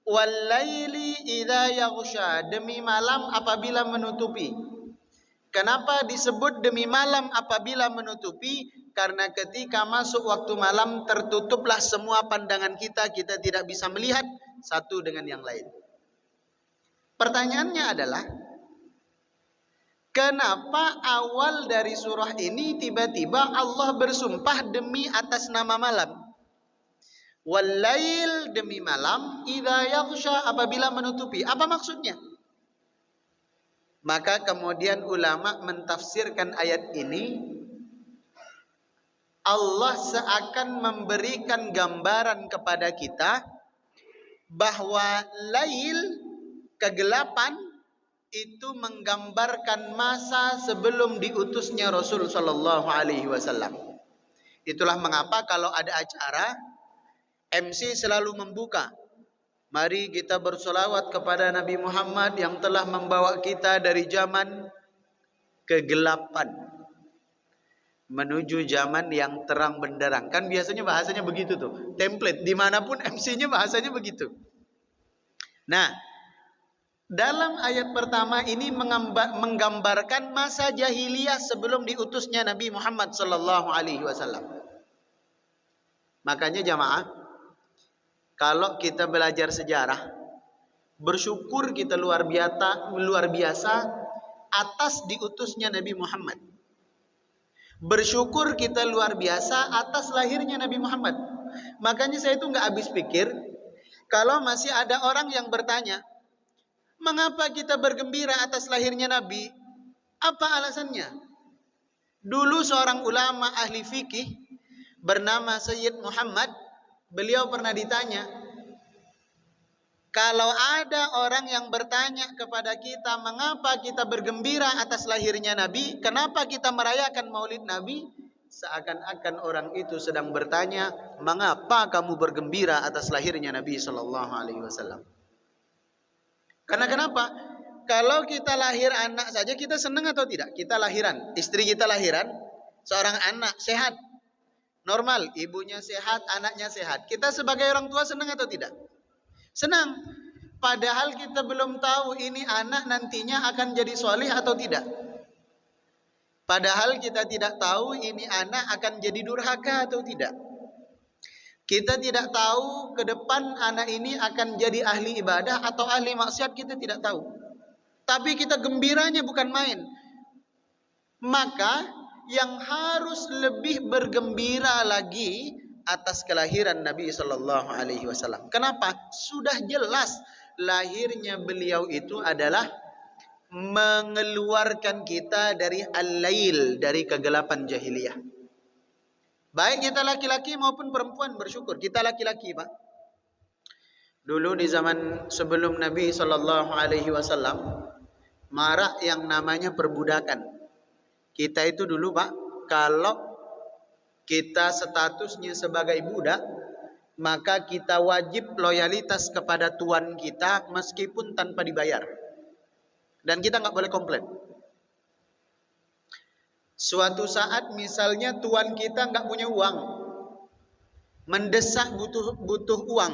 Wal-laili idza yaghsha, demi malam apabila menutupi. Kenapa disebut demi malam apabila menutupi? Karena ketika masuk waktu malam tertutuplah semua pandangan kita, kita tidak bisa melihat satu dengan yang lain. Pertanyaannya adalah, kenapa awal dari surah ini tiba-tiba Allah bersumpah demi atas nama malam? Wal-lail, demi malam, idza yaghsha, apabila menutupi. Apa maksudnya? Maka kemudian ulama mentafsirkan ayat ini, Allah seakan memberikan gambaran kepada kita bahwa lail, kegelapan, itu menggambarkan masa sebelum diutusnya Rasul sallallahu alaihi wasallam. Itulah mengapa kalau ada acara, MC selalu membuka, mari kita bersolawat kepada Nabi Muhammad yang telah membawa kita dari zaman kegelapan menuju zaman yang terang benderang. Kan biasanya bahasanya begitu tuh. Template dimanapun MC-nya bahasanya begitu. Nah, dalam ayat pertama ini menggambarkan masa jahiliyah sebelum diutusnya Nabi Muhammad sallallahu alaihi wasallam. Makanya jamaah, kalau kita belajar sejarah, bersyukur kita luar biasa atas diutusnya Nabi Muhammad. Bersyukur kita luar biasa atas lahirnya Nabi Muhammad. Makanya saya itu nggak habis pikir kalau masih ada orang yang bertanya, mengapa kita bergembira atas lahirnya Nabi? Apa alasannya? Dulu seorang ulama ahli fikih bernama Sayyid Muhammad, beliau pernah ditanya, kalau ada orang yang bertanya kepada kita, mengapa kita bergembira atas lahirnya Nabi? Kenapa kita merayakan Maulid Nabi? Seakan-akan orang itu sedang bertanya, mengapa kamu bergembira atas lahirnya Nabi sallallahu alaihi wasallam? Karena kenapa? Kalau kita lahir anak saja kita senang atau tidak? Kita lahiran, istri kita lahiran, seorang anak sehat, normal, ibunya sehat, anaknya sehat. Kita sebagai orang tua senang atau tidak? Senang. Padahal kita belum tahu ini anak nantinya akan jadi soleh atau tidak. Padahal kita tidak tahu ini anak akan jadi durhaka atau tidak. Kita tidak tahu ke depan anak ini akan jadi ahli ibadah atau ahli maksiat, kita tidak tahu. Tapi kita gembiranya bukan main. Maka yang harus lebih bergembira lagi atas kelahiran Nabi sallallahu alaihi wasallam. Kenapa? Sudah jelas lahirnya beliau itu adalah mengeluarkan kita dari al-lail, dari kegelapan jahiliyah. Baik kita laki-laki maupun perempuan bersyukur. Kita laki-laki, Pak. Dulu di zaman sebelum Nabi sallallahu alaihi wasallam marak yang namanya perbudakan. Kita itu dulu, Pak, kalau kita statusnya sebagai budak, maka kita wajib loyalitas kepada tuan kita meskipun tanpa dibayar. Dan kita nggak boleh komplain. Suatu saat misalnya tuan kita nggak punya uang, mendesak butuh uang,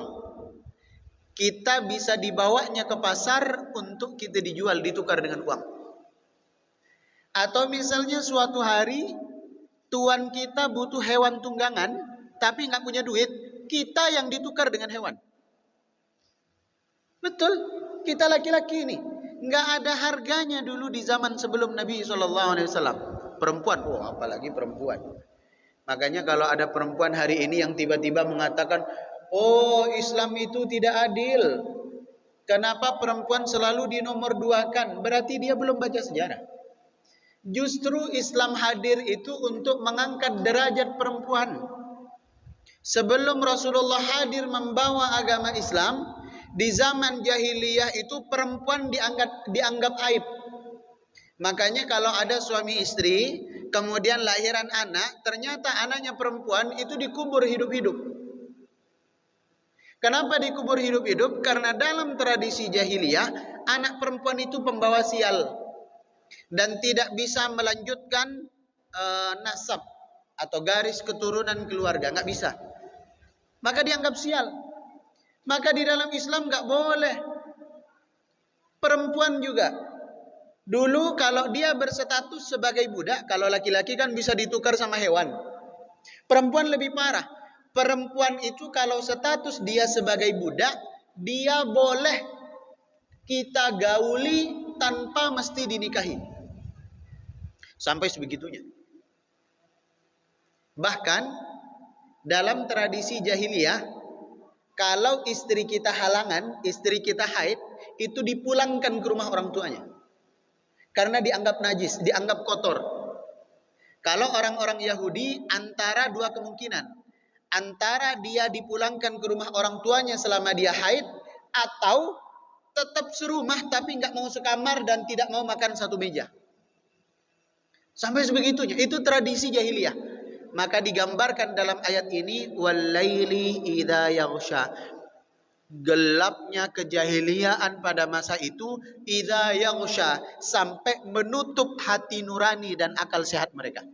kita bisa dibawanya ke pasar untuk kita dijual, ditukar dengan uang. Atau misalnya suatu hari tuan kita butuh hewan tunggangan, tapi nggak punya duit, kita yang ditukar dengan hewan. Betul, kita laki-laki ini nggak ada harganya dulu di zaman sebelum Nabi SAW. Perempuan, apalagi perempuan. Makanya kalau ada perempuan hari ini yang tiba-tiba mengatakan, oh Islam itu tidak adil, kenapa perempuan selalu dinomor duakan? Berarti dia belum baca sejarah. Justru Islam hadir itu untuk mengangkat derajat perempuan. Sebelum Rasulullah hadir membawa agama Islam, di zaman jahiliyah itu perempuan dianggap aib. Makanya kalau ada suami istri, kemudian lahiran anak, ternyata anaknya perempuan, itu dikubur hidup-hidup. Kenapa dikubur hidup-hidup? Karena dalam tradisi jahiliyah, anak perempuan itu pembawa sial dan tidak bisa melanjutkan nasab atau garis keturunan keluarga, nggak bisa. Maka dianggap sial. Maka di dalam Islam nggak boleh. Perempuan juga. Dulu kalau dia berstatus sebagai budak, kalau laki-laki kan bisa ditukar sama hewan. Perempuan lebih parah. Perempuan itu kalau status dia sebagai budak, dia boleh kita gauli tanpa mesti dinikahi. Sampai sebegitunya. Bahkan dalam tradisi jahiliyah, kalau istri kita halangan, istri kita haid, itu dipulangkan ke rumah orang tuanya. Karena dianggap najis, dianggap kotor. Kalau orang-orang Yahudi, antara dua kemungkinan. Antara dia dipulangkan ke rumah orang tuanya selama dia haid, atau tetap serumah tapi nggak mau sekamar dan tidak mau makan satu meja. Sampai sebegitunya. Itu tradisi jahiliyah. Maka digambarkan dalam ayat ini, walaili idza yaghsha. Gelapnya kejahiliaan pada masa itu, idza yaghsha, sampai menutup hati nurani dan akal sehat mereka.